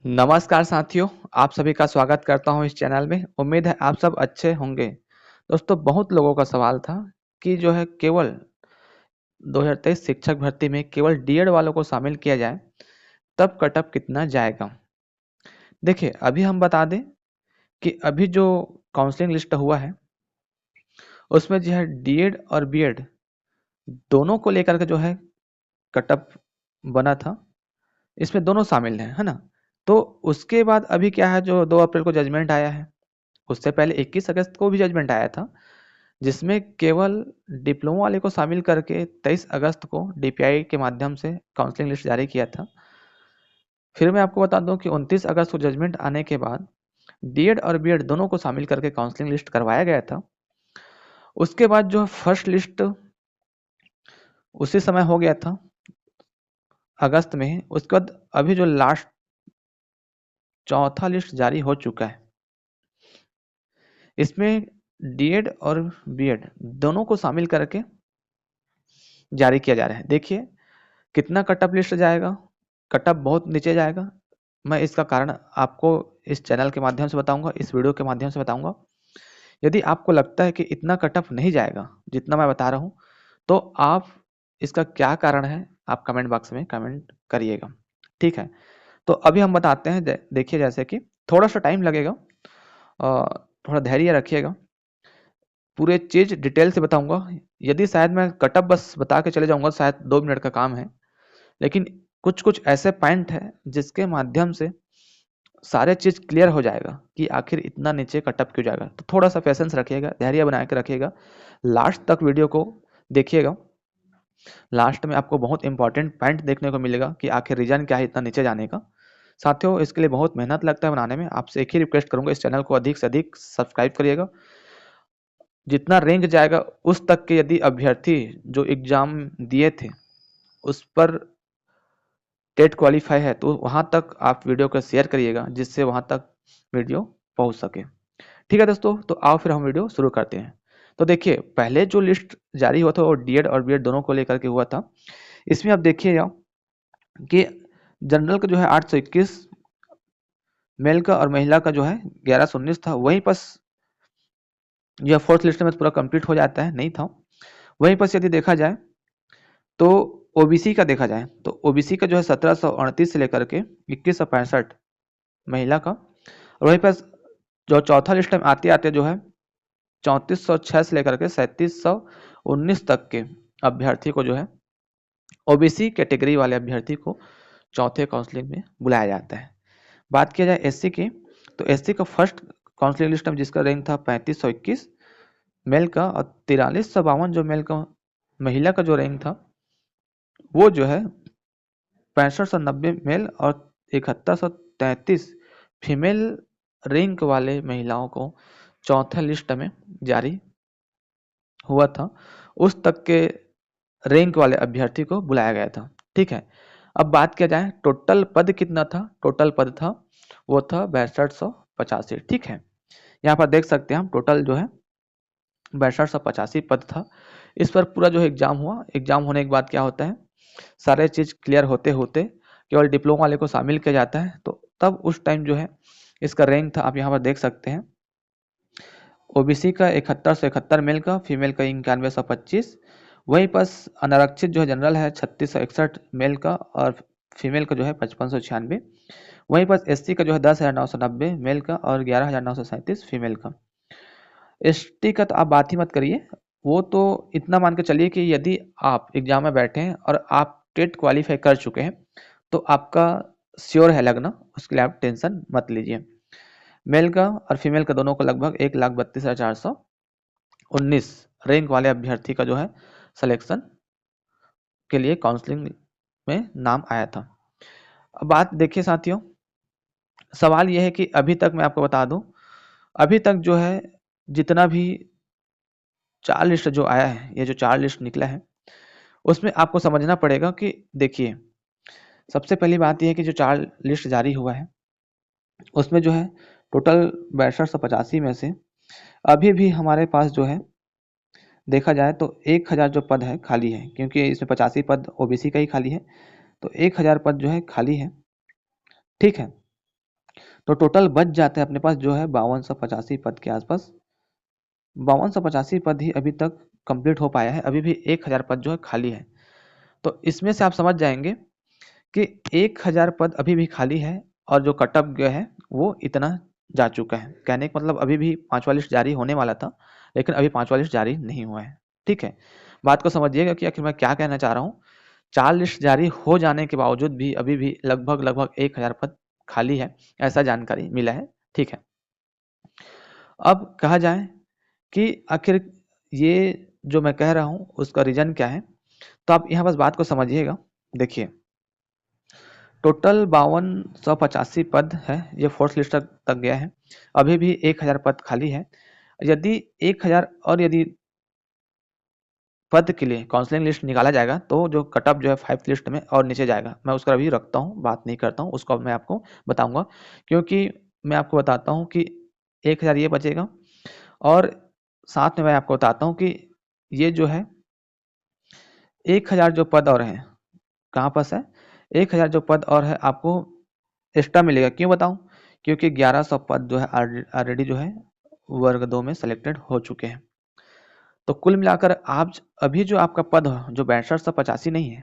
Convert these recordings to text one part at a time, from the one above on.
नमस्कार साथियों, आप सभी का स्वागत करता हूं इस चैनल में। उम्मीद है आप सब अच्छे होंगे। दोस्तों, बहुत लोगों का सवाल था कि जो है केवल 2023 शिक्षक भर्ती में केवल डीएड वालों को शामिल किया जाए तब कटअप कितना जाएगा। देखिए, अभी हम बता दें कि अभी जो काउंसलिंग लिस्ट हुआ है उसमें जो है डीएड और बीएड दोनों को लेकर के जो है कटअप बना था। इसमें दोनों शामिल हैं, है ना। तो उसके बाद अभी क्या है, जो 2 अप्रैल को जजमेंट आया है। उससे पहले 21 अगस्त को भी जजमेंट आया था, जिसमें केवल डिप्लोमा वाले को शामिल करके 23 अगस्त को डीपीआई के माध्यम से काउंसलिंग लिस्ट जारी किया था। फिर मैं आपको बता दूं कि 29 अगस्त को जजमेंट आने के बाद डीएड और बीएड दोनों को शामिल करके काउंसलिंग लिस्ट करवाया गया था। उसके बाद जो फर्स्ट लिस्ट उसी समय हो गया था, अगस्त में ही। उसके बाद अभी जो लास्ट चौथा लिस्ट जारी हो चुका है, इसमें डीएड और बीएड दोनों को शामिल करके जारी किया जा रहा है। देखिए कितना कटअप लिस्ट जाएगा। कटअप बहुत नीचे जाएगा। मैं इसका कारण आपको इस चैनल के माध्यम से बताऊंगा, इस वीडियो के माध्यम से बताऊंगा। यदि आपको लगता है कि इतना कटअप नहीं जाएगा जितना मैं बता रहा हूं, तो आप इसका क्या कारण है आप कमेंट बॉक्स में कमेंट करिएगा, ठीक है। तो अभी हम बताते हैं। देखिए, जैसे कि थोड़ा सा टाइम लगेगा, थोड़ा धैर्य रखिएगा। पूरे चीज डिटेल से बताऊंगा। यदि शायद मैं कटअप बस बता के चले जाऊंगा, शायद 2 मिनट का काम है, लेकिन कुछ कुछ ऐसे पॉइंट है जिसके माध्यम से सारे चीज क्लियर हो जाएगा कि आखिर इतना नीचे कटअप क्यों जाएगा। तो थोड़ा सा पेशेंस रखिएगा, धैर्य बना के रखिएगा, लास्ट तक वीडियो को देखिएगा। लास्ट में आपको बहुत इंपॉर्टेंट पॉइंट देखने को मिलेगा कि आखिर रीजन क्या है इतना नीचे जाने का। साथियों, इसके लिए बहुत मेहनत लगता है बनाने में। आपसे एक ही रिक्वेस्ट करूंगा, इस चैनल को अधिक से अधिक सब्सक्राइब करिएगा। जितना रैंक जाएगा उस तक के यदि अभ्यर्थी जो एग्जाम दिए थे उस पर टेट क्वालिफाई है, तो वहां तक आप वीडियो को शेयर करिएगा, जिससे वहां तक वीडियो पहुंच सके। ठीक है दोस्तों, तो आओ फिर हम वीडियो शुरू करते हैं। तो देखिए, पहले जो लिस्ट जारी हुआ था वो डीएड और बीएड दोनों को लेकर के हुआ था। इसमें आप देखिएगा कि जनरल का जो है 821, मेल का और महिला का जो है 1119 था। वहीं पर यह फोर्थ लिस्ट में पूरा कंप्लीट हो जाता है, नहीं था। वहीं पर यदि देखा जाए तो ओबीसी का देखा जाए तो ओबीसी का जो है 1738 से लेकर के 2165 महिला का। और वहीं पर जो चौथा लिस्ट में आते आते जो है 3406 से लेकर के 3719 तक के अभ्यर्थी को जो है ओबीसी कैटेगरी वाले अभ्यर्थी को चौथे काउंसलिंग में बुलाया जाता है। बात किया जाए एससी की, तो एससी का फर्स्ट काउंसलिंग लिस्ट में जिसका रैंक था 3521 मेल का, और 4352 जो मेल का महिला का जो रैंक था वो जो है 6590 मेल और 7133 फीमेल रैंक वाले महिलाओं को चौथे लिस्ट में जारी हुआ था। उस तक के रैंक वाले अभ्यर्थी को बुलाया गया था, ठीक है। अब बात किया जाए टोटल पद कितना था। टोटल पद था वो था 6285, ठीक है। यहाँ पर देख सकते हैं हम टोटल जो है 6285 पद था। इस पर पूरा जो है एग्जाम हुआ। एग्जाम होने के बाद क्या होता है, सारे चीज क्लियर होते होते केवल डिप्लोमा वाले को शामिल किया जाता है। तो तब उस टाइम जो है इसका रैंक था, आप यहाँ पर देख सकते हैं। ओबीसी का 7171 मेल का, फीमेल का 9125। वहीं पर अनारक्षित जो है जनरल है 3661 मेल का, और फीमेल का जो है 5596। वहीं पर एससी का जो है 10,990 मेल का और 11,937 फीमेल का। एसटी का तो आप बात ही मत करिए। वो तो इतना मान के चलिए कि यदि आप एग्जाम में बैठे हैं और आप टेट क्वालिफाई कर चुके हैं तो आपका श्योर है लगना, उसके लिए आप टेंशन मत लीजिए। मेल का और फीमेल का दोनों को लगभग 1,32,419 रैंक वाले अभ्यर्थी का जो है सिलेक्शन के लिए काउंसलिंग में नाम आया था। अब बात देखिए साथियों, सवाल यह है कि अभी तक मैं आपको बता दूं, अभी तक जो है जितना भी 4 लिस्ट जो आया है, ये जो 4 लिस्ट निकला है, उसमें आपको समझना पड़ेगा कि देखिए, सबसे पहली बात यह है कि जो 4 लिस्ट जारी हुआ है उसमें जो है टोटल 6285 में से अभी भी हमारे पास जो है देखा जाए तो 1000 जो पद है खाली है, क्योंकि इसमें 85 पद ओबीसी का ही खाली है। तो 1000 पद जो है खाली है, ठीक है। तो टोटल बच जाते हैं अपने पास जो है 5285 पद के आसपास। 5285 पद ही अभी तक कंप्लीट हो पाया है, अभी भी 1000 पद जो है खाली है। तो इसमें से आप समझ जाएंगे कि 1000 पद अभी भी खाली है और जो कट ऑफ गया है वो इतना जा चुका है। कहने का मतलब अभी भी 5वां लिस्ट जारी होने वाला था, लेकिन अभी 5वां लिस्ट जारी नहीं हुआ है। ठीक है, बात को समझिएगा कि आखिर मैं क्या कहना चाह रहा हूँ। 4 लिस्ट जारी हो जाने के बावजूद भी अभी भी लगभग 1000 पद खाली है, ऐसा जानकारी मिला है। ठीक है, अब कहा जाए कि आखिर ये जो मैं कह रहा हूँ उसका रीजन क्या है, तो आप यहाँ बस बात को समझिएगा। देखिए, टोटल 5285 पद है, ये फोर्थ लिस्ट तक गया है, अभी भी 1000 पद खाली है। यदि 1000 और यदि पद के लिए काउंसलिंग लिस्ट निकाला जाएगा तो जो कट ऑफ जो है 5th लिस्ट में और नीचे जाएगा। मैं उसका अभी रखता हूँ, बात नहीं करता हूँ, उसको मैं आपको बताऊंगा, क्योंकि मैं आपको बताता हूँ कि 1000 ये बचेगा और साथ में मैं आपको बताता हूँ कि ये जो है 1000 जो पद और हैं कहाँ पास है, 1000 जो पद और है आपको एक्स्ट्रा मिलेगा। क्यों बताऊं, क्योंकि 1100 पद जो है ऑलरेडी जो है वर्ग 2 में सेलेक्टेड हो चुके हैं। तो कुल मिलाकर आप अभी जो आपका पद हो जो 6285 नहीं है,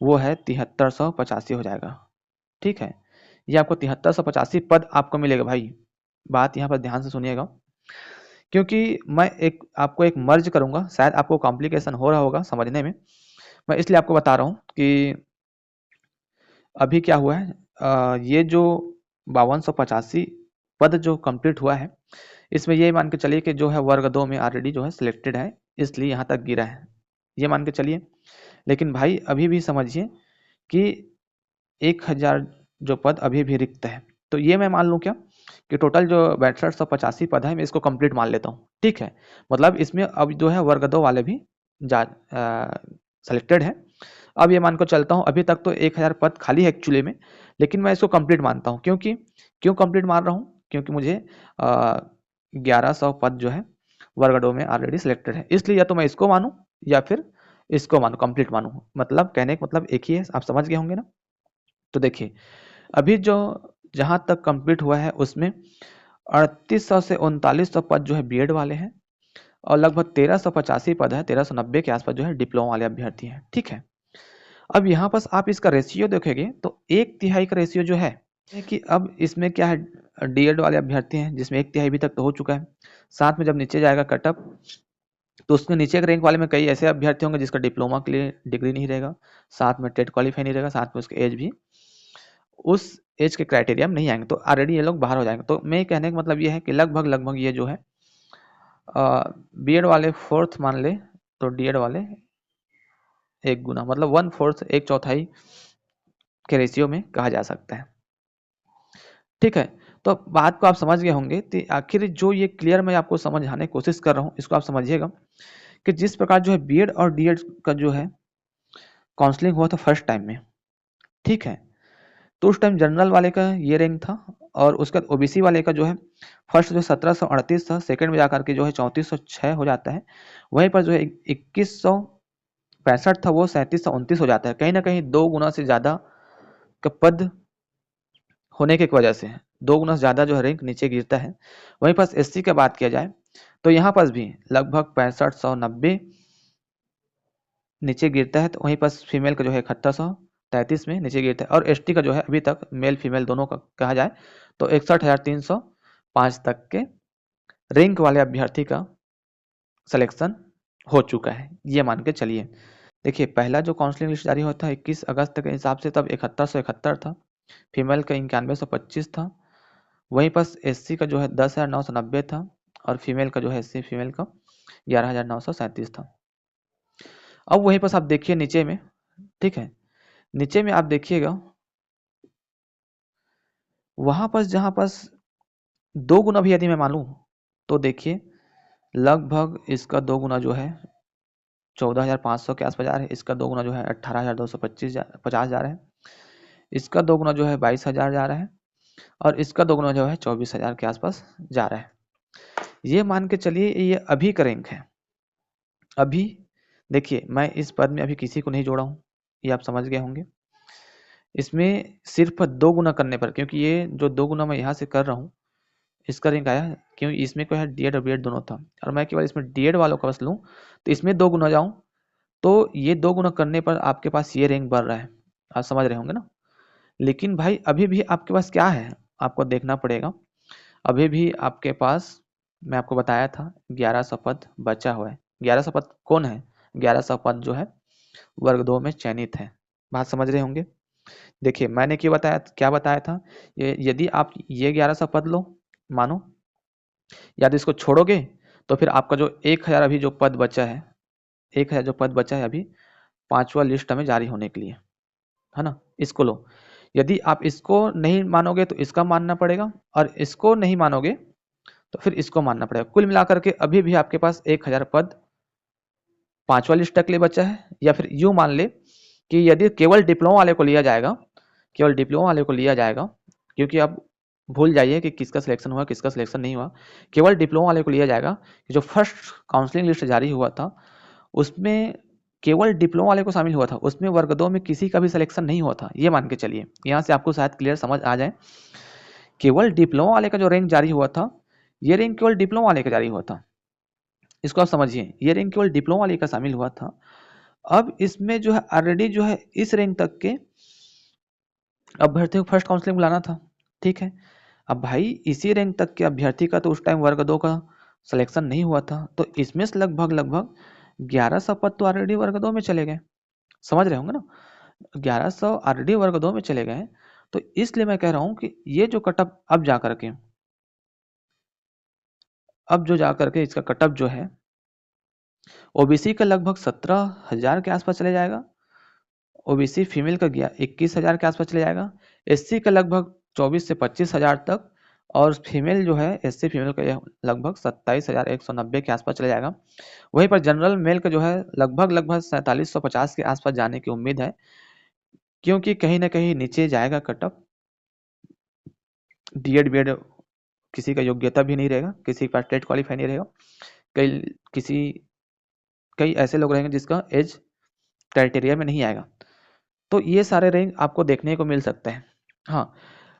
वो है 7385 हो जाएगा। ठीक है, ये आपको 7385 पद आपको मिलेगा भाई। बात यहाँ पर ध्यान से सुनिएगा, क्योंकि मैं आपको एक मर्ज करूंगा, शायद आपको कॉम्प्लिकेशन हो रहा होगा समझने में, मैं इसलिए आपको बता रहा हूँ कि अभी क्या हुआ है। ये जो 5285 पद जो कंप्लीट हुआ है, इसमें ये मान के चलिए कि जो है वर्ग 2 में ऑलरेडी जो है सिलेक्टेड है, इसलिए यहाँ तक गिरा है, ये मान के चलिए। लेकिन भाई अभी भी समझिए कि 1000 जो पद अभी भी रिक्त है, तो ये मैं मान लूँ क्या कि टोटल जो 6285 पद है मैं इसको कंप्लीट मान लेता हूँ। ठीक है, मतलब इसमें अब जो है वर्ग 2 वाले भी सेलेक्टेड है। अब ये मान को चलता हूँ, अभी तक तो 1000 पद खाली है एक्चुअली में, लेकिन मैं इसको कंप्लीट मानता हूँ। क्यों कंप्लीट मान रहा हूँ, क्योंकि मुझे 1100 पद जो है वर्ग 2 में ऑलरेडी सिलेक्टेड है, इसलिए या तो मैं इसको मानूं या फिर इसको मानूं, कंप्लीट मानूं। मतलब कहने का मतलब एक ही है, आप समझ गए होंगे ना। तो देखिए, अभी जो जहां तक कंप्लीट हुआ है उसमें 3800 से 3900 पद जो है बीएड वाले हैं और लगभग 1385 पद है, 1390 के आसपास जो है डिप्लोमा वाले अभ्यर्थी हैं। ठीक है, अब यहाँ पर आप इसका रेशियो देखेंगे तो 1/3 का रेशियो जो है कि अब इसमें क्या है, डीएड वाले अभ्यर्थी हैं जिसमें 1/3 अभी तक तो हो चुका है। साथ में जब नीचे जाएगा कटअप तो उसके नीचे के रैंक वाले में कई ऐसे अभ्यर्थी होंगे जिसका डिप्लोमा के लिए डिग्री नहीं रहेगा, साथ में टेट क्वालिफाई नहीं रहेगा, साथ में उसकी एज भी उस एज के क्राइटेरिया में नहीं आएंगे, तो ऑलरेडी ये लोग बाहर हो जाएंगे। तो मैं कहने का मतलब ये है कि लगभग ये जो है बीएड वाले 4th मान ले तो डीएड वाले 1 गुना, मतलब 1/4 1/4 के रेशियो में कहा जा सकता है। ठीक है, तो बात को आप समझ गए होंगे। तो आखिर जो ये क्लियर मैं आपको समझाने की कोशिश कर रहा हूँ, इसको आप समझिएगा कि जिस प्रकार जो है बीएड और डीएड का जो है काउंसलिंग हुआ था फर्स्ट टाइम में, ठीक है, तो उस टाइम जनरल वाले का ये रैंक था और उसका ओबीसी वाले का जो है फर्स्ट जो 1738 था, सेकंड में जाकर के जो है 3406 हो जाता है, वहीं पर जो है 2165 था वो 3729 हो जाता है। कहीं ना कहीं 2 गुना से ज़्यादा का पद होने की वजह से 2 गुना से ज़्यादा जो है रैंक नीचे गिरता है। वहीं पर एससी की बात किया जाए तो यहाँ पर भी लगभग 6590 नीचे गिरता है, तो वहीं पर फीमेल का जो है 7133 में नीचे गिरता है, और एसटी का जो है अभी तक मेल फीमेल दोनों का कहा जाए तो 61,305 तक के रैंक वाले अभ्यर्थी का सिलेक्शन हो चुका है, ये मान के चलिए। देखिए, पहला जो काउंसलिंग लिस्ट जारी हुआ था 21 अगस्त के हिसाब से तब 7171 था, फीमेल का 9125 था, वहीं पर एससी का जो है 10,990 था और फीमेल का जो है एससी फीमेल का 11,937 था। अब वहीं पर आप देखिए नीचे में, ठीक है, नीचे में आप देखिएगा वहां पर जहां पर 2 गुना भी यदि मैं मानूं तो देखिए लगभग इसका 2 गुना जो है 14,500 के आसपास जा रहा है, इसका 2 गुना जो है 18,250 जा रहा है, इसका 2 गुना जो है 22,000 जा रहा है और इसका 2 गुना जो है 24,000 के आसपास जा रहा है। ये मान के चलिए ये अभी का रैंक है। अभी देखिए मैं इस पद में अभी किसी को नहीं जोड़ा हूँ, ये आप समझ गए होंगे। इसमें सिर्फ 2 गुना करने पर, क्योंकि ये जो 2 गुना मैं यहाँ से कर रहा हूँ इसका रैंक आया, क्योंकि इसमें क्या है D.Ed और B.Ed दोनों था, और मैं केवल इसमें D.Ed वालों का बस लूँ तो इसमें 2 गुना जाऊँ तो ये 2 गुना करने पर आपके पास ये रैंक बढ़ रहा है। आप समझ रहे होंगे ना। लेकिन भाई अभी भी आपके पास क्या है, आपको देखना पड़ेगा। अभी भी आपके पास, मैं आपको बताया था 1100 पद बचा हुआ है। 1100 पद कौन है? 1100 पद जो है वर्ग 2 में चयनित है। बात समझ रहे होंगे। देखिए मैंने क्या बताया था, यदि आप ये 1100 पद लो मानो, यदि इसको छोड़ोगे तो फिर आपका जो 1000 अभी जो पद बचा है, 1000 जो पद बचा है अभी 5वां लिस्ट में जारी होने के लिए, है ना, इसको लो। यदि आप इसको नहीं मानोगे तो इसका मानना पड़ेगा, और इसको नहीं मानोगे तो फिर इसको मानना पड़ेगा। कुल मिलाकर के अभी भी आपके पास 1000 पद 5वां लिस्ट तक लिए बचा है। या फिर यूं मान ले कि यदि केवल डिप्लोमा वाले को लिया जाएगा, केवल डिप्लोमा वाले को लिया जाएगा, क्योंकि अब भूल जाइए कि किसका सिलेक्शन हुआ किसका सिलेक्शन नहीं हुआ, केवल डिप्लोमा वाले को लिया जाएगा। जो फर्स्ट काउंसलिंग लिस्ट जारी हुआ था उसमें केवल डिप्लोमा वाले को शामिल हुआ था, उसमें वर्ग 2 में किसी का भी सिलेक्शन नहीं हुआ था, ये मान के चलिए। यहाँ से आपको शायद क्लियर समझ आ जाए। केवल डिप्लोमा वाले का जो रैंक जारी हुआ था, ये रैंक केवल डिप्लोमा वाले का जारी हुआ था, इसको आप समझिए, ये रैंक केवल डिप्लोमा वाले का शामिल हुआ था। अब इसमें जो है ऑलरेडी जो है इस रैंक तक के अभ्यर्थियों को फर्स्ट काउंसलिंग बुलाना था, ठीक है। अब भाई इसी रैंक तक के अभ्यर्थी का तो उस टाइम वर्ग 2 का सिलेक्शन नहीं हुआ था, तो इसमें से लगभग 1100 पद तो ऑलरेडी वर्ग 2 में चले गए। समझ रहे होंगे ना, 1100 ऑलरेडी वर्ग 2 में चले गए। तो इसलिए मैं कह रहा हूं कि ये जो कटअप अब जाकर के, अब जो जाकर के इसका कटअप जो है ओबीसी का लगभग 17,000 के आसपास चले जाएगा, ओबीसी फीमेल का गया 21,000 के आसपास चले जाएगा, एससी का लगभग 24 से 25,000 तक, और फीमेल जो है एससी फीमेल का लगभग 27,190 के आसपास चले जाएगा। वहीं पर जनरल मेल का जो है लगभग 4750 के आसपास जाने की उम्मीद है, क्योंकि कहीं ना कहीं नीचे जाएगा कटअप। D.Ed B.Ed किसी का योग्यता भी नहीं रहेगा, किसी के पास टेट क्वालिफाई नहीं रहेगा, कई ऐसे लोग रहेंगे जिसका एज क्राइटेरिया में नहीं आएगा। तो ये सारे रैंक आपको देखने को मिल सकते हैं। हाँ,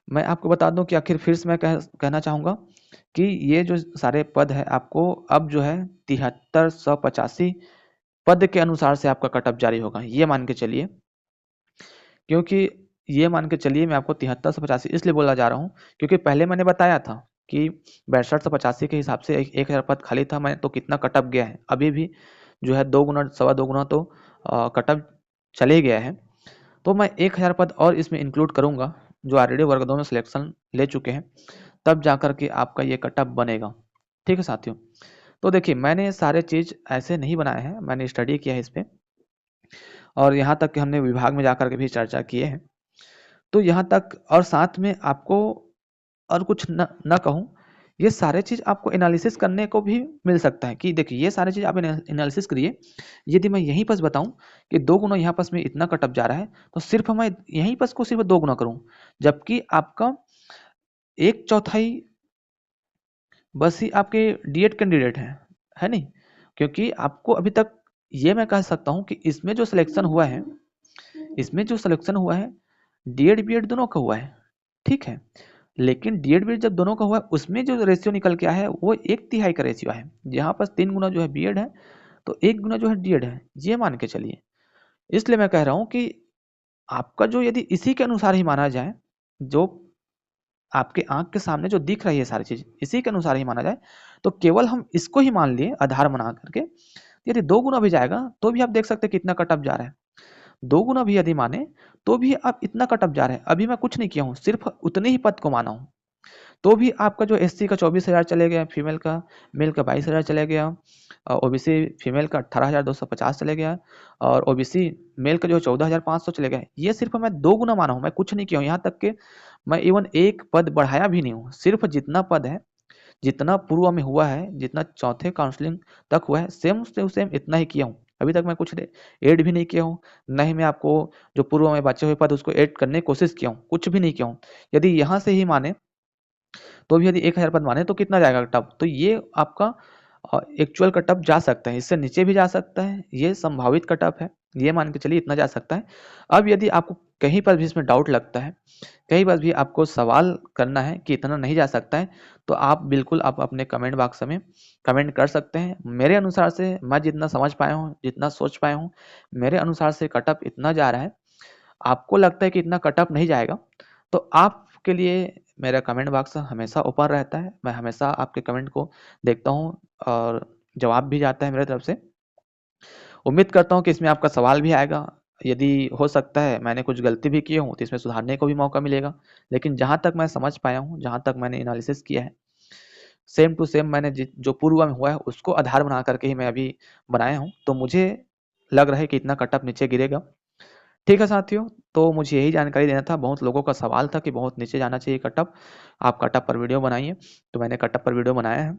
मैं आपको बता दूं कि आखिर फिर से मैं कहना चाहूँगा कि ये जो सारे पद है आपको अब जो है 7385 पद के अनुसार से आपका कटअप जारी होगा, ये मान के चलिए। क्योंकि ये मान के चलिए मैं आपको 7385 इसलिए बोला जा रहा हूँ क्योंकि पहले मैंने बताया था कि 6285 के हिसाब से 1000 पद खाली था, मैं तो कितना कटअप गया है, अभी भी जो है 2 गुना 2.25 गुना तो कटअप चले गया है। तो मैं 1000 पद और इसमें इंक्लूड करूंगा जो ऑलरेडी वर्ग 2 में सिलेक्शन ले चुके हैं, तब जाकर के आपका ये कटअप बनेगा। ठीक है साथियों, तो देखिए मैंने सारे चीज ऐसे नहीं बनाए हैं, मैंने स्टडी किया है इस पे, और यहाँ तक कि हमने विभाग में जाकर के भी चर्चा किए हैं। तो यहाँ तक, और साथ में आपको और कुछ न कहूँ, ये सारे चीज आपको एनालिसिस करने को भी मिल सकता है कि देखिए ये सारे चीज आप एनालिसिस करिए। यदि मैं यहीं पर बताऊं कि 2 गुना यहाँ पर में इतना कटअप जा रहा है, तो सिर्फ मैं यहीं पर को सिर्फ 2 गुना करूं, जबकि आपका 1/4 बस ही आपके D.Ed कैंडिडेट है नहीं। क्योंकि आपको अभी तक ये मैं कह सकता हूं कि इसमें जो सिलेक्शन हुआ है, इसमें जो सिलेक्शन हुआ है D.Ed B.Ed दोनों का हुआ है, ठीक है। लेकिन D.Ed B.Ed जब दोनों का हुआ है उसमें जो रेशियो निकल के आया है वो 1/3 का रेशियो है। यहाँ पर 3 गुना जो है B.Ed है तो 1 गुना जो है D.Ed है, ये मान के चलिए। इसलिए मैं कह रहा हूँ कि आपका जो यदि इसी के अनुसार ही माना जाए, जो आपके आंख के सामने जो दिख रही है सारी चीज इसी के अनुसार ही माना जाए, तो केवल हम इसको ही मान लिए आधार बना करके, यदि 2 गुना भी जाएगा तो भी आप देख सकते हैं कितना कटअप जा रहा है। 2 गुना भी यदि माने तो भी आप इतना कटअप जा रहे हैं। अभी मैं कुछ नहीं किया हूँ, सिर्फ उतने ही पद को माना हूँ, तो भी आपका जो एससी का 24,000 चले गया, फीमेल का मेल का 22,000 चले गया, ओबीसी फीमेल का 18,250 चले गया, और ओबीसी मेल का जो 14,500 चले गए। ये सिर्फ मैं 2 गुना माना हूँ, मैं कुछ नहीं किया हूँ। यहाँ तक कि मैं इवन एक पद बढ़ाया भी नहीं हूँ, सिर्फ जितना पद है, जितना पूर्व में हुआ है, जितना चौथे काउंसलिंग तक हुआ है, सेम से सेम इतना ही किया हूँ। अभी तक मैं कुछ ऐड भी नहीं किया हूँ, न ही मैं आपको जो पूर्व में बचे हुए पद उसको ऐड करने की कोशिश किया हूँ, कुछ भी नहीं किया हूँ। यदि यहाँ से ही माने तो भी यदि 1000 पद माने तो कितना जाएगा कटअप, तो ये आपका एक्चुअल कटअप जा सकता है, इससे नीचे भी जा सकता है, ये संभावित कटअप है, ये मान के चलिए इतना जा सकता है। अब यदि आपको कहीं पर भी इसमें डाउट लगता है, कहीं पर भी आपको सवाल करना है कि इतना नहीं जा सकता है, तो आप बिल्कुल आप अपने कमेंट बॉक्स में कमेंट कर सकते हैं। मेरे अनुसार से मैं जितना समझ पाया हूँ, जितना सोच पाया हूँ, मेरे अनुसार से कटअप इतना जा रहा है। आपको लगता है कि इतना कटअप नहीं जाएगा, तो आपके लिए मेरा कमेंट बॉक्स हमेशा ओपन रहता है। मैं हमेशा आपके कमेंट को देखता हूँ और जवाब भी जाता है मेरे तरफ से। उम्मीद करता हूँ कि इसमें आपका सवाल भी आएगा। यदि हो सकता है मैंने कुछ गलती भी की हूँ तो इसमें सुधारने को भी मौका मिलेगा। लेकिन जहाँ तक मैं समझ पाया हूँ, जहाँ तक मैंने एनालिसिस किया है, सेम टू सेम मैंने जो पूर्व में हुआ है उसको आधार बना करके ही मैं अभी बनाया हूँ। तो मुझे लग रहा है कि इतना कटअप नीचे गिरेगा। ठीक है साथियों, तो मुझे यही जानकारी देना था। बहुत लोगों का सवाल था कि बहुत नीचे जाना चाहिए कटअप, आप कटअप पर वीडियो बनाइए, तो मैंने कटअप पर वीडियो बनाया है।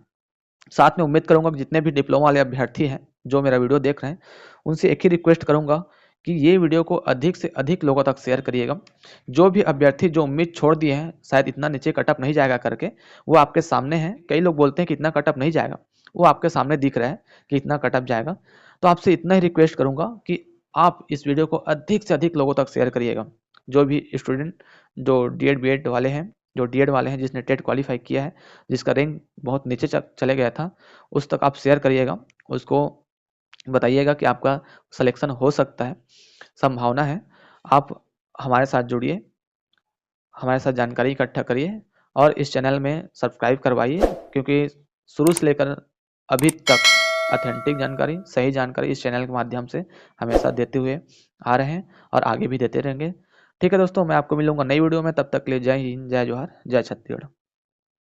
साथ में उम्मीद करूंगा कि जितने भी डिप्लोमा वाले अभ्यर्थी हैं जो मेरा वीडियो देख रहे हैं, उनसे एक ही रिक्वेस्ट करूंगा कि ये वीडियो को अधिक से अधिक लोगों तक शेयर करिएगा। जो भी अभ्यर्थी जो उम्मीद छोड़ दिए हैं शायद इतना नीचे कटअप नहीं जाएगा करके, वो आपके सामने है। कई लोग बोलते हैं कि इतना कटअप नहीं जाएगा, वो आपके सामने दिख रहा है कि इतना कटअप जाएगा। तो आपसे इतना ही रिक्वेस्ट करूंगा कि आप इस वीडियो को अधिक से अधिक लोगों तक शेयर करिएगा। जो भी स्टूडेंट जो डीएड बीएड वाले हैं, जो डीएड वाले हैं, जिसने टेट क्वालिफाई किया है, जिसका रैंक बहुत नीचे चले गया था, उस तक आप शेयर करिएगा। उसको बताइएगा कि आपका सिलेक्शन हो सकता है, संभावना है। आप हमारे साथ जुड़िए, हमारे साथ जानकारी इकट्ठा करिए और इस चैनल में सब्सक्राइब करवाइए, क्योंकि शुरू से लेकर अभी तक ऑथेंटिक जानकारी, सही जानकारी इस चैनल के माध्यम से हमेशा देते हुए आ रहे हैं और आगे भी देते रहेंगे। ठीक है दोस्तों, मैं आपको मिलूंगा नई वीडियो में। तब तक के लिए जय हिंद, जय जोहार, जय छत्तीसगढ़।